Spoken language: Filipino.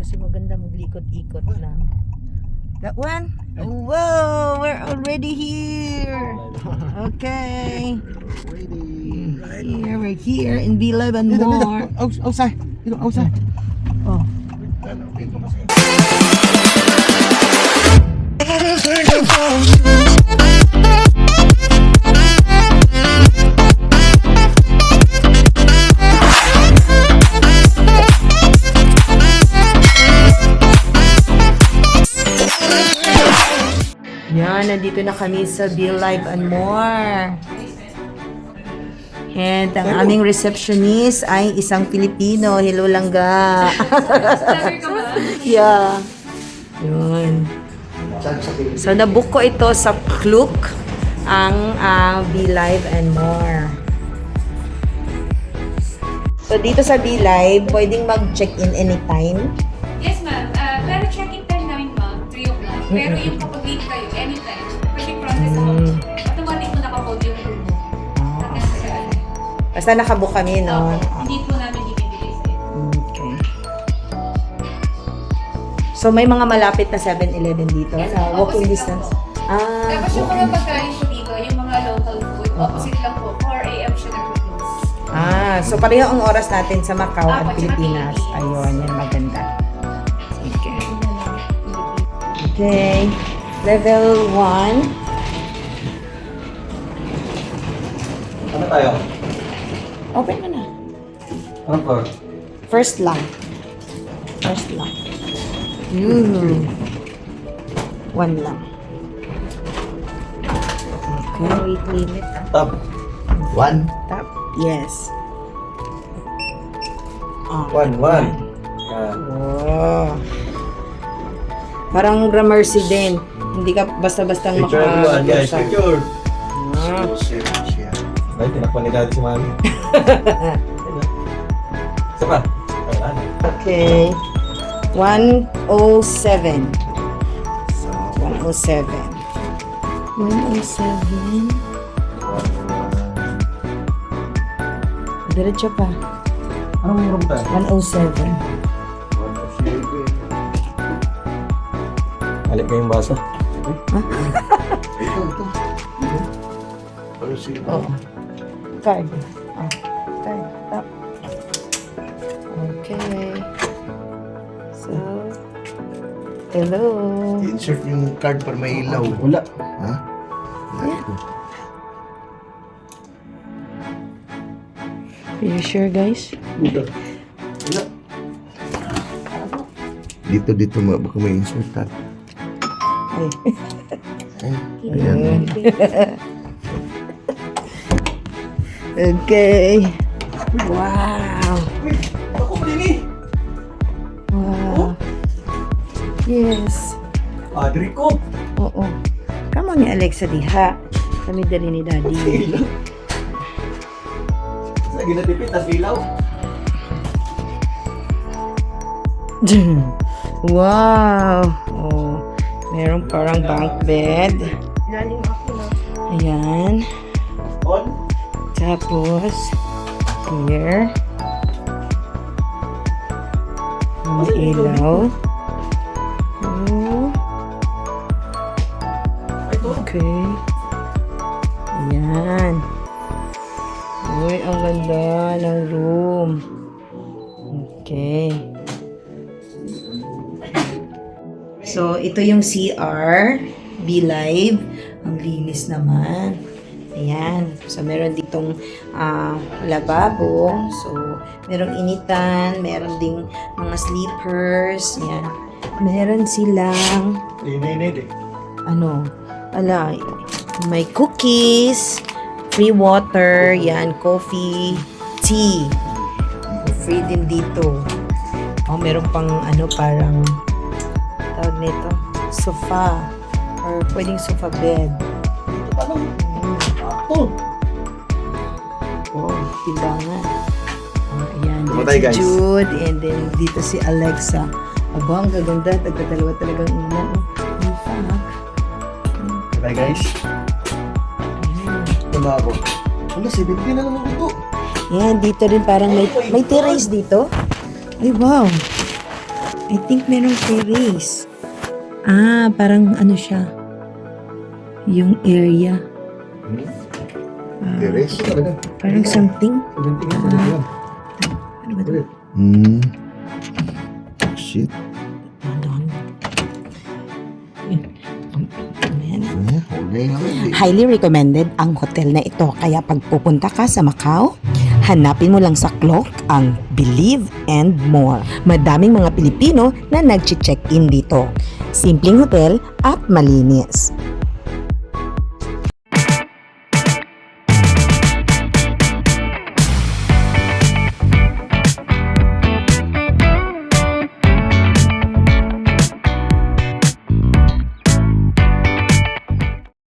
kasi maganda maglikot-ikot lang. That one? Whoa, we're already here. Okay. Here, we're here in B11 more. Outside. Outside. Oh. Yan, nandito na kami sa Be Live and More. And ang aming receptionist ay isang Pilipino. Hello, Langga. Yeah. Yun. So, nabook ko ito sa Klook, ang Be Live and More. So, dito sa Be Live, pwedeng mag-check-in anytime. Yes, ma'am. Pero check-in time namin, ma'am, 3 o'clock. Pero yung kapag late kayo, anytime, pwede process ako. Automatic mo nakapold yung room mo. Basta nakabook kami, no? Hindi po namin ibibigay sa'yo. Okay. So, may mga malapit na 7-Eleven dito? Yes, na walking opposite distance? lang po. Tapos yung mga pagkain po dito, yung mga local food, opposite lang po. 4 a.m. siya nag-close. So pareho ang oras natin sa Macau at Tsaka Pilipinas. Philippines. Ayun, yan maganda. Okay. Okay. Level 1. Ano tayo? Open mo na. Anong floor? First lang. First lang. One lang. Okay. Weight limit. Top. 1. Top. Yes. Oh, 1. Oh. Parang Gramercy din. Hindi ka basta-bastang Picture everyone, guys. maka-sa. Picture. Ah. Ay, tinakpan ni daddy si mami. Isa pa. Okay. 107. So, 107. 107. Diretso pa. Anong room tayo? 107. Alip ka yung basa. Oh. Card. Oh. Card. Tap. Okay. So, hello. Insert yung card para may ilaw. Wala. Ha? Are you sure, guys? Dito. Wala. Dito baka may insert card. Ay. Ayan. Okay. Wow. Ako pa din eh. Wow. Yes. Padre ko. Oo. Come on ni Alexa diha. Kami dali ni Daddy. Ilaw. Sa ginatipid, tas ilaw. Wow. Oh. Merong parang bunk bed. Ayan. On. Tapos, here. May ilaw. Oh. Okay. Ayan. Uy, ang ganda ng room. Okay. So, ito yung CR. Be Live. Ang linis naman. Ayan. So, meron ditong lababo. So, merong initan. Meron ding mga sleepers. Ayan. Meron silang may cookies, free water, yan, coffee, tea. Free din dito. Oh, meron pang parang tawag nito, sofa or pwedeng sofa bed. Oh. Oh, timbangan. Ayan, Tumatay, dito si guys. Jude and then dito si Alexa. Aba, ang gaganda. Tagdadalawa talagang ina. In fact, Bye guys. Tanda ako. Wala, 70 na naman ito. yan, dito rin parang may terrace dito. Ay, wow. I think merong terrace. Parang ano siya. Yung area. Teres. Talaga. Parang something. 17 nga talaga yan. Ano ba ito? Shit. Doon. Yun. Ayan. Huli naman eh. Highly recommended ang hotel na ito. Kaya pag pupunta ka sa Macau, hanapin mo lang sa Klook ang Believe and More. Madaming mga Pilipino na nag-check-in dito. Simpleng hotel at malinis.